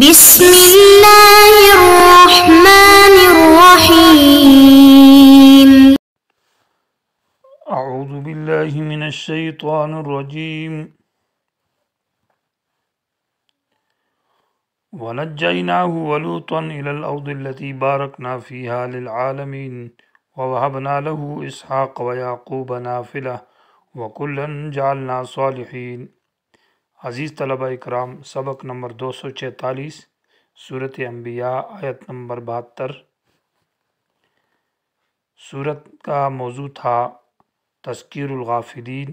بسم اللہ الرحمن الرحیم۔ اعوذ باللہ من الشیطان الرجیم۔ وَنَجَّيْنَاهُ وَلُوطًا إِلَى الْأَرْضِ الَّتِي بَارَكْنَا فِيهَا لِلْعَالَمِينَ وَوَهَبْنَا لَهُ إِسْحَاقَ وَيَعْقُوبَ نَافِلَةً وَكُلًّا جَعَلْنَا صَالِحِينَ۔ عزیز طلبہ اکرام، سبق نمبر 246، سورۃ انبیاء، آیت نمبر 72۔ سورت کا موضوع تھا تذکیر الغافلین،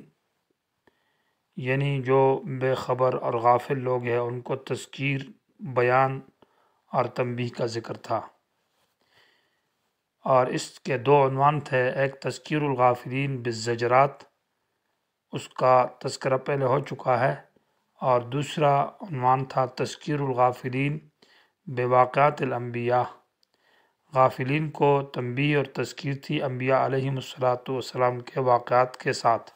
یعنی جو بے خبر اور غافل لوگ ہیں ان کو تذکیر، بیان اور تنبیہ کا ذکر تھا، اور اس کے دو عنوان تھے۔ ایک تذکیر الغافلین بالزجرات، اس کا تذکرہ پہلے ہو چکا ہے، اور دوسرا عنوان تھا تذکیر الغافلین بواقعات الانبیاء۔ غافلین کو تنبیہ اور تذکیر تھی انبیاء علیہم السلام کے واقعات کے ساتھ۔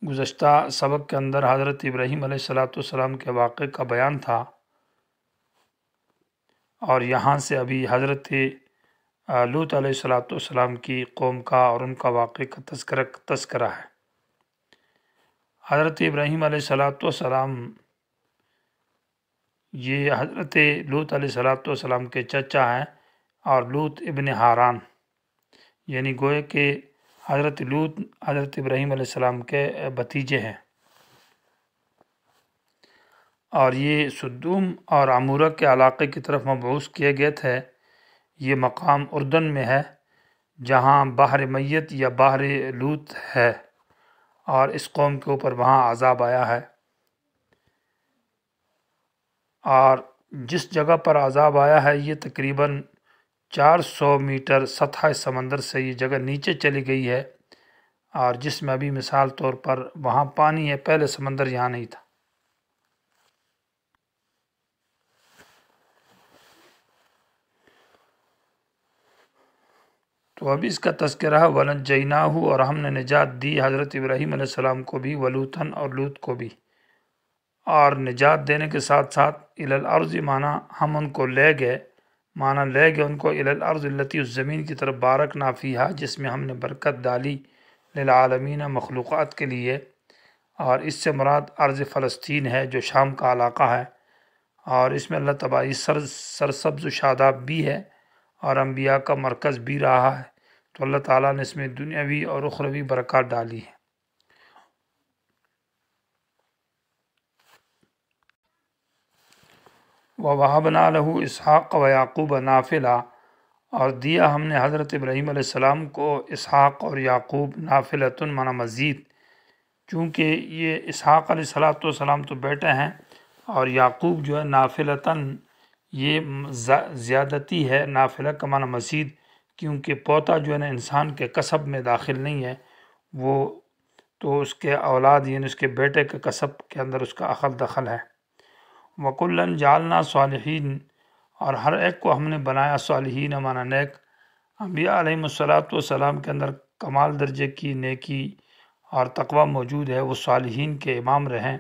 گزشتہ سبق کے اندر حضرت ابراہیم علیہ السلام کے واقعے کا بیان تھا، اور یہاں سے ابھی حضرت لوط علیہ السلام کی قوم کا اور ان کا واقعے کا تذکرہ ہے۔ حضرت ابراہیم علیہ السلام یہ حضرت لوط علیہ السلام کے چچا ہیں، اور لوط ابن ہاران، یعنی گوئے کہ حضرت لوط حضرت ابراہیم علیہ السلام کے بھتیجے ہیں، اور یہ سدوم اور عمورہ کے علاقے کی طرف مبعوث کیے گئے تھے۔ یہ مقام اردن میں ہے جہاں بحر میت یا بحر لوط ہے، اور اس قوم کے اوپر وہاں عذاب آیا ہے، اور جس جگہ پر عذاب آیا ہے یہ تقریباً 400 میٹر سطح سمندر سے یہ جگہ نیچے چلی گئی ہے، اور جس میں ابھی مثال طور پر وہاں پانی ہے، پہلے سمندر یہاں نہیں تھا۔ تو ابھی اس کا تذکرہ ہے وَنَجَّيْنَاهُ، اور ہم نے نجات دی حضرت ابراہیم علیہ السلام کو بھی، وَلُوطًا، اور لوط کو بھی، اور نجات دینے کے ساتھ ساتھ اِلَى الْأَرْضِ، معنی ہم ان کو لے گئے، ان کو اِلَى الْأَرْضِ الَّتِي، اس زمین کی طرف بارکنا فیہا، جس میں ہم نے برکت ڈالی، للعالمین، مخلوقات کے لیے، اور اس سے مراد ارض فلسطین ہے جو شام کا علاقہ ہے، اور اس میں اللہ تبارک سرسبز و شاداب بھی ہے، اور انبیاء کا مرکز بھی رہا ہے، تو اللہ تعالیٰ نے اس میں دنیاوی اور اخروی برکات ڈالی ہے۔ وَوَهَبْنَا لَهُ إِسْحَاقَ وَيَعْقُوبَ نَافِلَةً، اور دیا ہم نے حضرت ابراہیم علیہ السلام کو اسحاق اور یعقوب، نافلۃ معنی مزید، چونکہ یہ اسحاق علیہ السلام تو بیٹے ہیں، اور یعقوب جو ہے نافلتاً، یہ زیادتی ہے، نافلہ کا معنی مزید، کیونکہ پوتا جو ہے نا انسان کے کسب میں داخل نہیں ہے، وہ تو اس کے اولاد یعنی اس کے بیٹے کے کسب کے اندر اس کا اخذ دخل ہے۔ وَكُلًّا جَعَلْنَا صَالِحِينَ، اور ہر ایک کو ہم نے بنایا صالحین معنی نیک۔ انبیاء علیہم السلام کے اندر کمال درجے کی نیکی اور تقوی موجود ہے، وہ صالحین کے امام رہیں،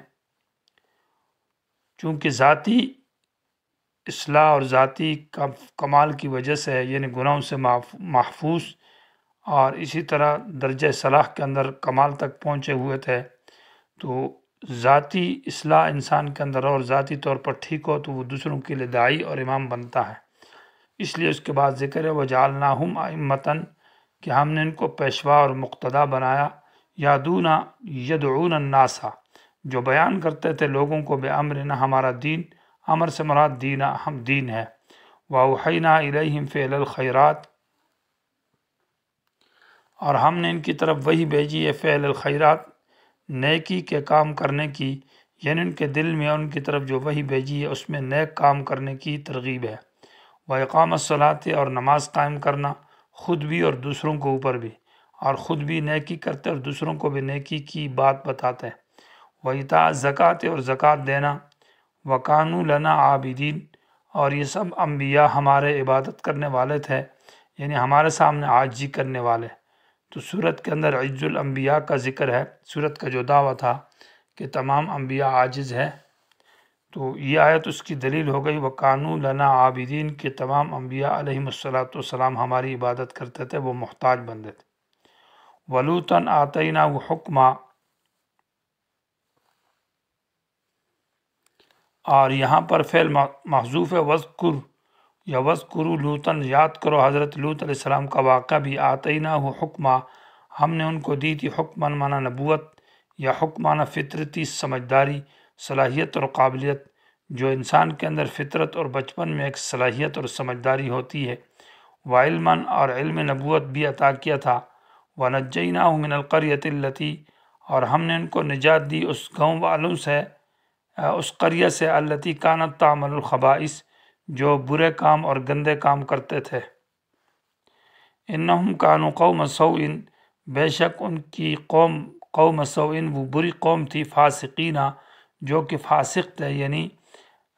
چونکہ ذاتی اصلاح اور ذاتی کمال کی وجہ سے، یعنی گناہوں سے محفوظ، اور اسی طرح درجہ صلاح کے اندر کمال تک پہنچے ہوئے تھے، تو ذاتی اصلاح انسان کے اندر اور ذاتی طور پر ٹھیک ہو تو وہ دوسروں کے لیے داعی اور امام بنتا ہے۔ اس لیے اس کے بعد ذکر ہے وَجَعَلْنَاهُمْ أَئِمَّةً، کہ ہم نے ان کو پیشوا اور مقتدا بنایا، يَدْعُونَ النَّاسَ، جو بیان کرتے تھے لوگوں کو، بِأَمْرِنَا، ہمارا دین، امر سے مراد دینا، ہم دین ہے، وَأَوْحَيْنَا إِلَيْهِمْ فِعْلَ الْخَيْرَاتِ، اور ہم نے ان کی طرف وہی بھیجی ہے، فعل الخیرات، نیکی کے کام کرنے کی، یعنی ان کے دل میں ان کی طرف جو وہی بھیجی ہے اس میں نیک کام کرنے کی ترغیب ہے۔ وَإِقَامَ الصَّلَاةِ، اور نماز قائم کرنا، خود بھی اور دوسروں کو اوپر بھی، اور خود بھی نیکی کرتے اور دوسروں کو بھی نیکی کی بات بتاتے ہیں۔ وَإِيتَاءَ الزَّكَاةِ، اور زکوٰۃ دینا۔ وَكَانُوا لَنَا عَابِدِينَ، اور یہ سب انبیاء ہمارے عبادت کرنے والے تھے، یعنی ہمارے سامنے عاجزی کرنے والے۔ تو سورت کے اندر عجز الانبیاء کا ذکر ہے۔ سورت کا جو دعویٰ تھا کہ تمام انبیاء عاجز ہیں، تو یہ آیت اس کی دلیل ہو گئی۔ وَقَانُوا لَنَا عابدین کہ تمام انبیاء علیہم السلام ہماری عبادت کرتے تھے، وہ محتاج بندے تھے۔ وَلُوطًا آتَيْنَاهُ حُکْمًا، اور یہاں پر فعل محذوف ہے، وذکر یا وذکروا لوطًا، یاد کرو حضرت لوط علیہ السلام کا واقعہ بھی۔ آتَيْنَاهُ حُکْمًا، ہم نے ان کو دی تھی حکماً معنی نبوت، یا حکمانہ فطرتی سمجھداری، صلاحیت اور قابلیت، جو انسان کے اندر فطرت اور بچپن میں ایک صلاحیت اور سمجھداری ہوتی ہے۔ وعلماً، اور علم نبوت بھی عطا کیا تھا۔ وَنَجَّيْنَاهُ مِنَ الْقَرْيَةِ الَّتِي، اور ہم نے ان کو نجات دی اس گاؤں والوں سے، اس قریہ سے، التی کانت تعمل الخبائث، جو برے کام اور گندے کام کرتے تھے۔ انہم کانوا قوم سوء، بے شک ان کی قوم سوء، وہ بری قوم تھی، فاسقینہ، جو کہ فاسق تھے، یعنی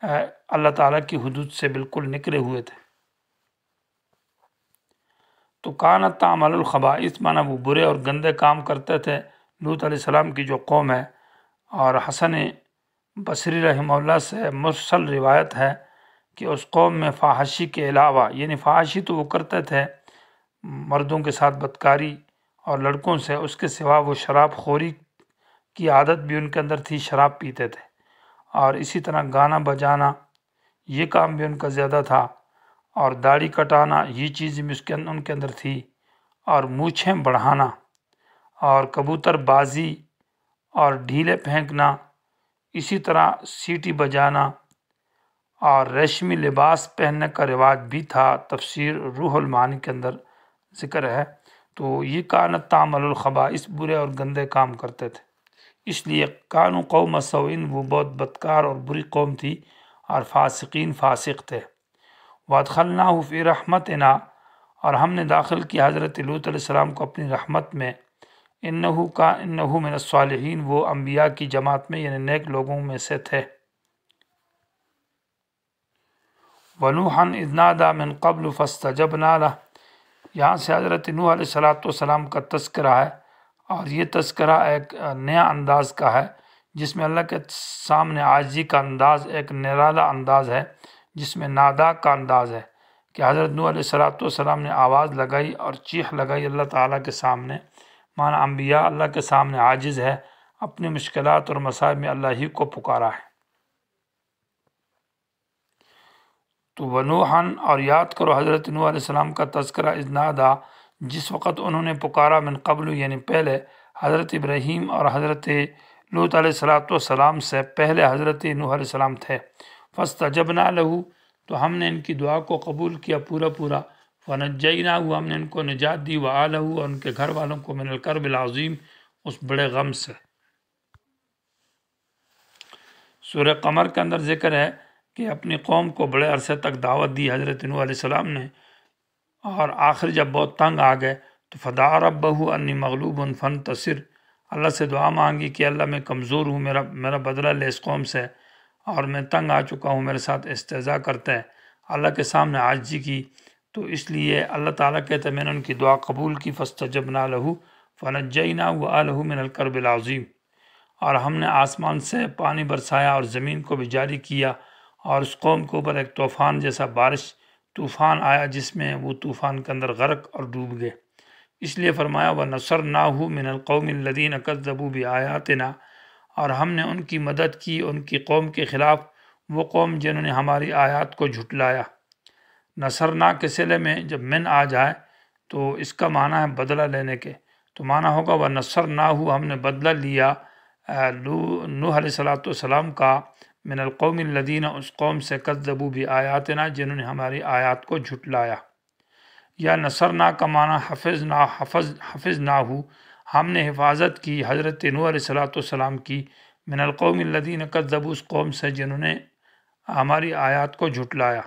اللہ تعالیٰ کی حدود سے بالکل نکلے ہوئے تھے۔ تو کانت تعمل الخبائث معنی وہ برے اور گندے کام کرتے تھے، لوط علیہ السلام کی جو قوم ہے۔ اور حسن بصری رحمہ اللہ سے مرسل روایت ہے کہ اس قوم میں فحاشی کے علاوہ، یعنی فحاشی تو وہ کرتے تھے، مردوں کے ساتھ بدکاری اور لڑکوں سے، اس کے سوا وہ شراب خوری کی عادت بھی ان کے اندر تھی، شراب پیتے تھے، اور اسی طرح گانا بجانا یہ کام بھی ان کا زیادہ تھا، اور داڑھی کٹانا یہ چیز بھی ان کے اندر تھی، اور مونچھیں بڑھانا، اور کبوتر بازی اور ڈھیلے پھینکنا، اسی طرح سیٹی بجانا، اور ریشمی لباس پہننے کا رواج بھی تھا۔ تفسیر روح المعانی کے اندر ذکر ہے۔ تو یہ کانت تعمل الخبائث، برے اور گندے کام کرتے تھے، اس لیے کانوا قوم سوء، وہ بہت بدکار اور بری قوم تھی، اور فاسقین فاسق تھے۔ وادخلناہ فی رحمتنا، اور ہم نے داخل کیا حضرت لوط علیہ السلام کو اپنی رحمت میں۔ انہ من الصالحین، وہ انبیاء کی جماعت میں یعنی نیک لوگوں میں سے تھے۔ ونوحا اذ نادى من قبل فاستجبنا له، یہاں سے حضرت نوح علیہ السلام کا تذکرہ ہے، اور یہ تذکرہ ایک نیا انداز کا ہے، جس میں اللہ کے سامنے عاجزی کا انداز ایک نرالا انداز ہے، جس میں نادا کا انداز ہے کہ حضرت نوح علیہ السلام نے آواز لگائی اور چیخ لگائی اللہ تعالیٰ کے سامنے، معنی انبیاء اللہ کے سامنے عاجز ہے، اپنی مشکلات اور مصائب میں اللہ ہی کو پکارا ہے۔ تو ونوحاً، اور یاد کرو حضرت نوح علیہ السلام کا تذکرہ، اذ نادا، جس وقت انہوں نے پکارا، من قبل یعنی پہلے، حضرت ابراہیم اور حضرت لوط علیہ السلام سے پہلے حضرت نوح علیہ السلام تھے۔ فاستجبنا له، تو ہم نے ان کی دعا کو قبول کیا پورا۔ فنجیناہ، ہم نے ان کو نجات دی، وآلہ، اور ان کے گھر والوں کو، من الکرب العظیم، اس بڑے غم سے۔ سورہ قمر کے اندر ذکر ہے کہ اپنی قوم کو بڑے عرصے تک دعوت دی حضرت نوح علیہ السلام نے، اور آخر جب بہت تنگ آ گئے تو فدعا ربہ انی مغلوب فانتصر، اللہ سے دعا مانگی کہ اللہ میں کمزور ہوں، میرا بدلہ لے اس قوم سے، اور میں تنگ آ چکا ہوں، میرے ساتھ استہزاء کرتے ہیں، اللہ کے سامنے عاجزی کی۔ تو اس لیے اللہ تعالیٰ کہتے ہیں میں نے ان کی دعا قبول کی، فاستجبنا لہ فنجیناہ وآلہ من الکرب العظیم، اور ہم نے آسمان سے پانی برسایا اور زمین کو بھی جاری کیا، اور اس قوم کے اوپر ایک طوفان جیسا بارش طوفان آیا، جس میں وہ طوفان کے اندر غرق اور ڈوب گئے۔ اس لیے فرمایا وَنَصَرْنَاهُ مِنَ الْقَوْمِ الَّذِينَ كَذَّبُوا بِآيَاتِنَا، اور ہم نے ان کی مدد کی ان کی قوم کے خلاف، وہ قوم جنہوں نے ہماری آیات کو جھٹلایا۔ نصرنا کے صلے میں جب من آ جائے تو اس کا معنی ہے بدلہ لینے کے، تو معنی ہوگا وَنَصَرْنَاهُ، ہم نے بدلہ لیا نوح علیہ السلام کا، من القوم الذین، اس قوم سے، کذبوا بآیاتنا، جنہوں نے ہماری آیات کو جھٹلایا۔ یا نصرنا کا معنی حفظناہ، ہم نے حفاظت کی حضرت نوح علیہ السلام کی، من القوم الذین کذبوا، اس قوم سے جنہوں نے ہماری آیات کو جھٹلایا۔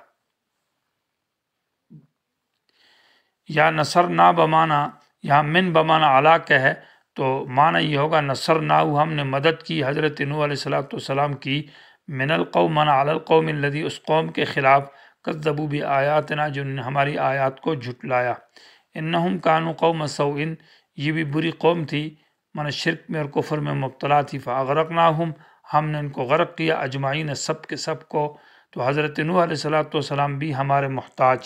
یا نصرنا بمانا، یہاں من بمانا علا کے ہے، تو معنی یہ ہوگا نصرناہ، ہم نے مدد کی حضرت نوح علیہ السلام کی، من القوم معنی علی القوم الذی، اس قوم کے خلاف، کذبوا بآیاتنا، جنہوں نے ہماری آیات کو جھٹلایا۔ انہم کانوا قوم سوء، یہ بھی بری قوم تھی، معنی شرک میں اور کفر میں مبتلا تھی، فاغرقناہم، ہم نے ان کو غرق کیا اجمعین، سب کے سب کو۔ تو حضرت نوح علیہ السلام بھی ہمارے محتاج